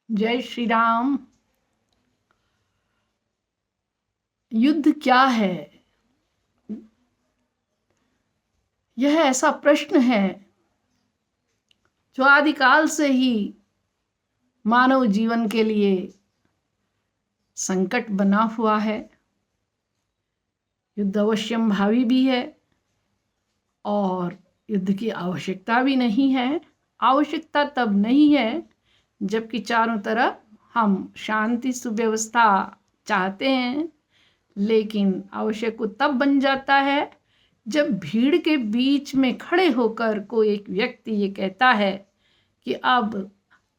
जय श्री राम। युद्ध क्या है? यह ऐसा प्रश्न है जो आदिकाल से ही मानव जीवन के लिए संकट बना हुआ है। युद्ध अवश्यम भावी भी है और युद्ध की आवश्यकता भी नहीं है। आवश्यकता तब नहीं है जबकि चारों तरफ हम शांति सुव्यवस्था चाहते हैं, लेकिन आवश्यक तब बन जाता है जब भीड़ के बीच में खड़े होकर कोई एक व्यक्ति ये कहता है कि अब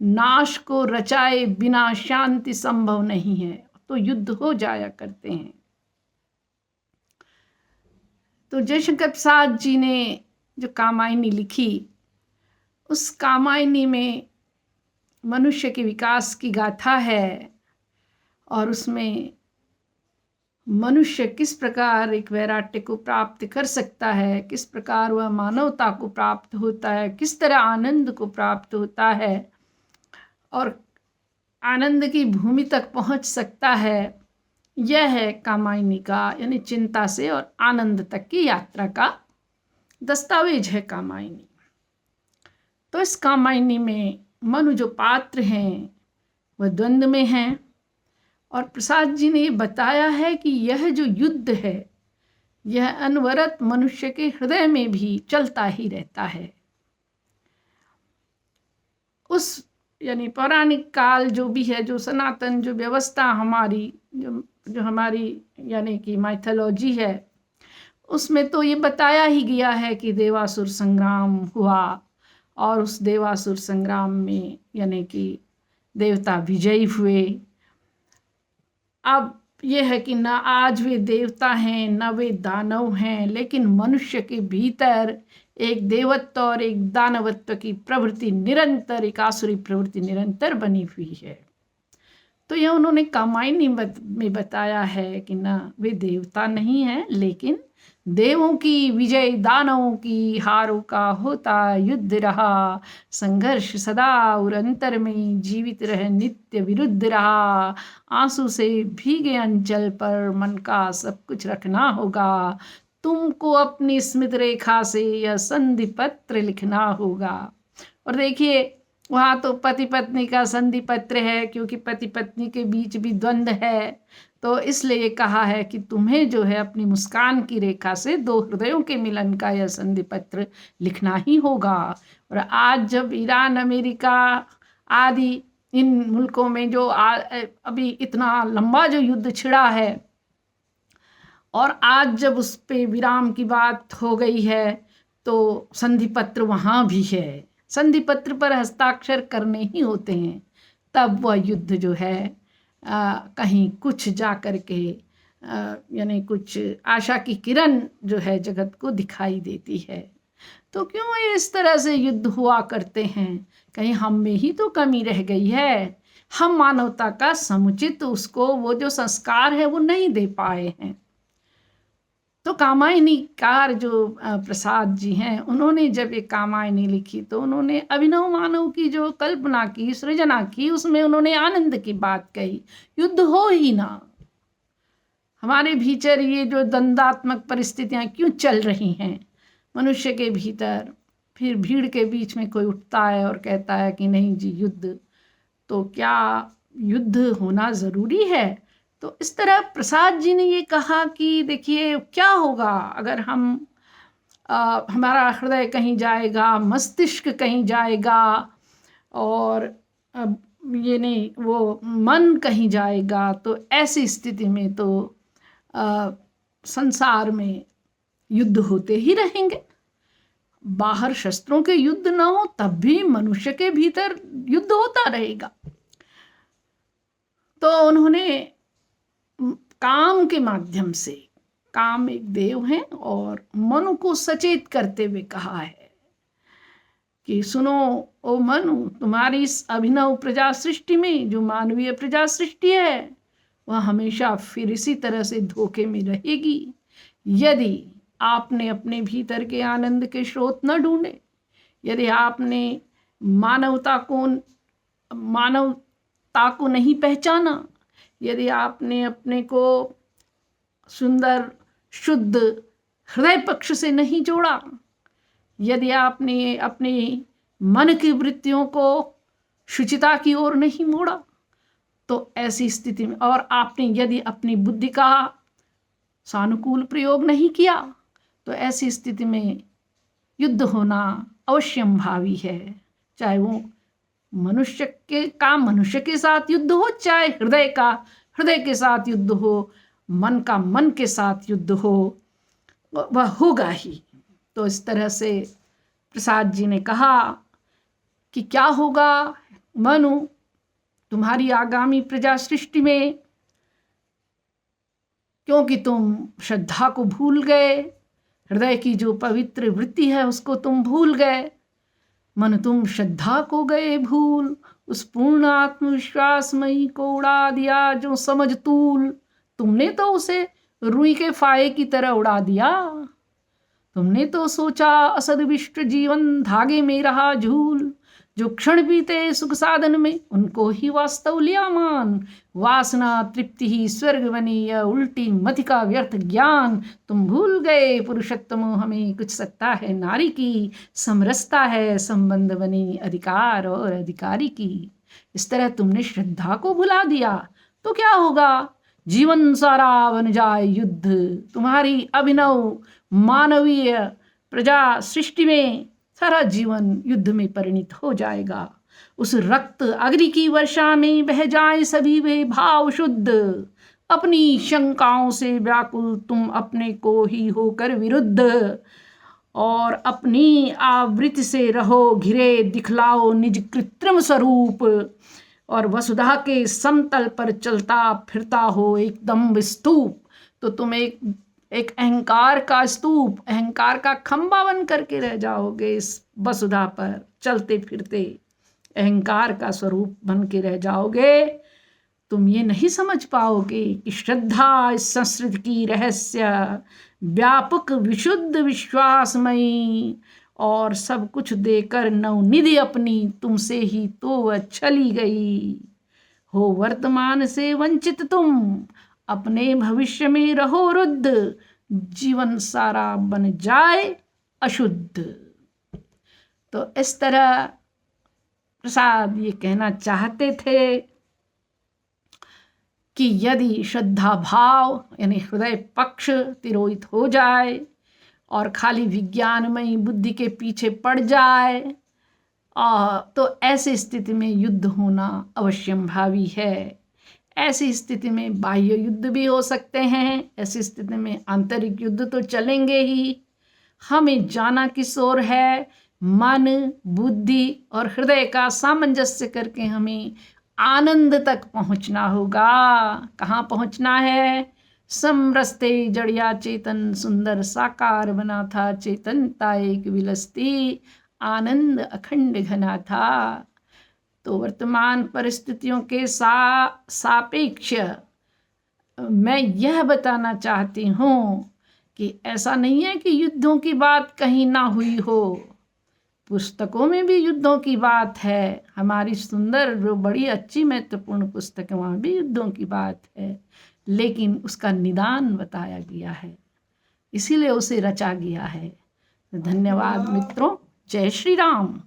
नाश को रचाए बिना शांति संभव नहीं है, तो युद्ध हो जाया करते हैं। तो जयशंकर प्रसाद जी ने जो कामायनी लिखी, उस कामायनी में मनुष्य के विकास की गाथा है और उसमें मनुष्य किस प्रकार एक वैराग्य को प्राप्त कर सकता है, किस प्रकार वह मानवता को प्राप्त होता है, किस तरह आनंद को प्राप्त होता है और आनंद की भूमि तक पहुंच सकता है। यह है कामायनी का, यानी चिंता से और आनंद तक की यात्रा का दस्तावेज है कामायनी। तो इस कामायनी में मनु जो पात्र हैं वह द्वंद्व में हैं और प्रसाद जी ने ये बताया है कि यह जो युद्ध है यह अनवरत मनुष्य के हृदय में भी चलता ही रहता है। उस यानी पौराणिक काल जो भी है, जो सनातन जो व्यवस्था हमारी जो हमारी यानी कि माइथोलॉजी है, उसमें तो ये बताया ही गया है कि देवासुर संग्राम हुआ और उस देवासुर संग्राम में यानी कि देवता विजयी हुए। अब यह है कि न आज वे देवता हैं न वे दानव हैं, लेकिन मनुष्य के भीतर एक देवत्व और एक दानवत्व की प्रवृत्ति निरंतर, एक आसुरी प्रवृत्ति निरंतर बनी हुई है। तो यह उन्होंने कामायनी में बताया है कि न वे देवता नहीं हैं, लेकिन देवों की विजय दानवों की हारों का होता युद्ध रहा, संघर्ष सदा और अंतर में जीवित रह नित्य विरुद्ध रहा। आंसू से भीगे अंचल पर मन का सब कुछ रखना होगा, तुमको अपनी स्मृति रेखा से यह संधि पत्र लिखना होगा। और देखिए वहाँ तो पति पत्नी का संधि पत्र है, क्योंकि पति पत्नी के बीच भी द्वंद्व है, तो इसलिए कहा है कि तुम्हें जो है अपनी मुस्कान की रेखा से दो हृदयों के मिलन का यह संधि पत्र लिखना ही होगा। और आज जब ईरान अमेरिका आदि इन मुल्कों में जो अभी इतना लंबा जो युद्ध छिड़ा है और आज जब उस पे विराम की बात हो गई है, तो संधि पत्र वहाँ भी है। संधि पत्र पर हस्ताक्षर करने ही होते हैं, तब वह युद्ध जो है कहीं कुछ जा कर के यानी कुछ आशा की किरण जो है जगत को दिखाई देती है। तो क्यों ये इस तरह से युद्ध हुआ करते हैं? कहीं हम में ही तो कमी रह गई है। हम मानवता का समुचित उसको वो जो संस्कार है वो नहीं दे पाए हैं। तो कामायनीकार जो प्रसाद जी हैं, उन्होंने जब ये कामायनी लिखी तो उन्होंने अभिनव मानव की जो कल्पना की, सृजना की, उसमें उन्होंने आनंद की बात कही। युद्ध हो ही ना, हमारे भीतर ये जो द्वंद्वात्मक परिस्थितियाँ क्यों चल रही हैं मनुष्य के भीतर। फिर भीड़ के बीच में कोई उठता है और कहता है कि नहीं जी युद्ध, तो क्या युद्ध होना ज़रूरी है? तो इस तरह प्रसाद जी ने ये कहा कि देखिए क्या होगा अगर हम हमारा हृदय कहीं जाएगा, मस्तिष्क कहीं जाएगा और ये नहीं वो मन कहीं जाएगा, तो ऐसी स्थिति में तो संसार में युद्ध होते ही रहेंगे। बाहर शस्त्रों के युद्ध ना हो तब भी मनुष्य के भीतर युद्ध होता रहेगा। तो उन्होंने काम के माध्यम से, काम एक देव हैं और मनु को सचेत करते हुए कहा है कि सुनो ओ मनु, तुम्हारी इस अभिनव प्रजा सृष्टि में जो मानवीय प्रजा सृष्टि है वह हमेशा फिर इसी तरह से धोखे में रहेगी यदि आपने अपने भीतर के आनंद के स्रोत न ढूंढे, यदि आपने मानवता को मानव सत्ता को नहीं पहचाना, यदि आपने अपने को सुंदर शुद्ध हृदय पक्ष से नहीं जोड़ा, यदि आपने अपने मन की वृत्तियों को शुचिता की ओर नहीं मोड़ा, तो ऐसी स्थिति में, और आपने यदि अपनी बुद्धि का सानुकूल प्रयोग नहीं किया, तो ऐसी स्थिति में युद्ध होना अवश्यंभावी है। चाहे वो मनुष्य के साथ युद्ध हो, चाहे हृदय के साथ युद्ध हो, मन का मन के साथ युद्ध हो, वह होगा ही। तो इस तरह से प्रसाद जी ने कहा कि क्या होगा मनु तुम्हारी आगामी प्रजा सृष्टि में, क्योंकि तुम श्रद्धा को भूल गए, हृदय की जो पवित्र वृत्ति है उसको तुम भूल गए। मन तुम श्रद्धा को गए भूल, उस पूर्ण आत्मविश्वासमयी को उड़ा दिया जो समझ तूल। तुमने तो उसे रुई के फाये की तरह उड़ा दिया। तुमने तो सोचा असदविष्ट जीवन धागे में रहा झूल। जो क्षण बीते सुख साधन में, उनको ही वास्तव लिया मान। वासना तृप्ति ही स्वर्ग बनी, यह उल्टी मति का व्यर्थ ज्ञान। तुम भूल गए पुरुषोत्तम हमें कुछ सत्ता है नारी की, समरसता है संबंध बनी अधिकार और अधिकारी की। इस तरह तुमने श्रद्धा को भुला दिया तो क्या होगा, जीवन सारा बन जाए युद्ध। तुम्हारी अभिनव मानवीय प्रजा सृष्टि में सारा जीवन युद्ध में परिणित हो जाएगा। उस रक्त अग्नि की वर्षा में बह जाए सभी वे भाव शुद्ध। अपनी शंकाओं से व्याकुल तुम अपने को ही होकर विरुद्ध, और अपनी आवृत्ति से रहो घिरे, दिखलाओ निज कृत्रिम स्वरूप। और वसुधा के समतल पर चलता फिरता हो एकदम स्तूप। तो तुम एक अहंकार का स्तूप, अहंकार का खंबा बन करके रह जाओगे इस वसुधा पर चलते फिरते, अहंकार का स्वरूप बन के रह जाओगे। तुम ये नहीं समझ पाओगे कि श्रद्धा इस संस्कृति की रहस्य व्यापक विशुद्ध विश्वासमयी, और सब कुछ देकर नवनिधि अपनी तुमसे ही तो वह चली गई। हो वर्तमान से वंचित तुम, अपने भविष्य में रहो रुद्ध। जीवन सारा बन जाए अशुद्ध। तो इस तरह प्रसाद ये कहना चाहते थे कि यदि श्रद्धा भाव यानी हृदय पक्ष तिरोहित हो जाए और खाली विज्ञानमयी बुद्धि के पीछे पड़ जाए, तो ऐसी स्थिति में युद्ध होना अवश्यंभावी है। ऐसी स्थिति में बाह्य युद्ध भी हो सकते हैं, ऐसी स्थिति में आंतरिक युद्ध तो चलेंगे ही। हमें जाना किस ओर है, मन बुद्धि और हृदय का सामंजस्य करके हमें आनंद तक पहुंचना होगा। कहाँ पहुंचना है, समरसते जड़िया चेतन सुंदर साकार बना था, चेतनता एक विलसती आनंद अखंड घना था। तो वर्तमान परिस्थितियों के सापेक्ष मैं यह बताना चाहती हूँ कि ऐसा नहीं है कि युद्धों की बात कहीं ना हुई हो, पुस्तकों में भी युद्धों की बात है। हमारी सुंदर जो बड़ी अच्छी महत्वपूर्ण पुस्तक है वहाँ भी युद्धों की बात है, लेकिन उसका निदान बताया गया है, इसीलिए उसे रचा गया है। धन्यवाद मित्रों, जय श्री राम।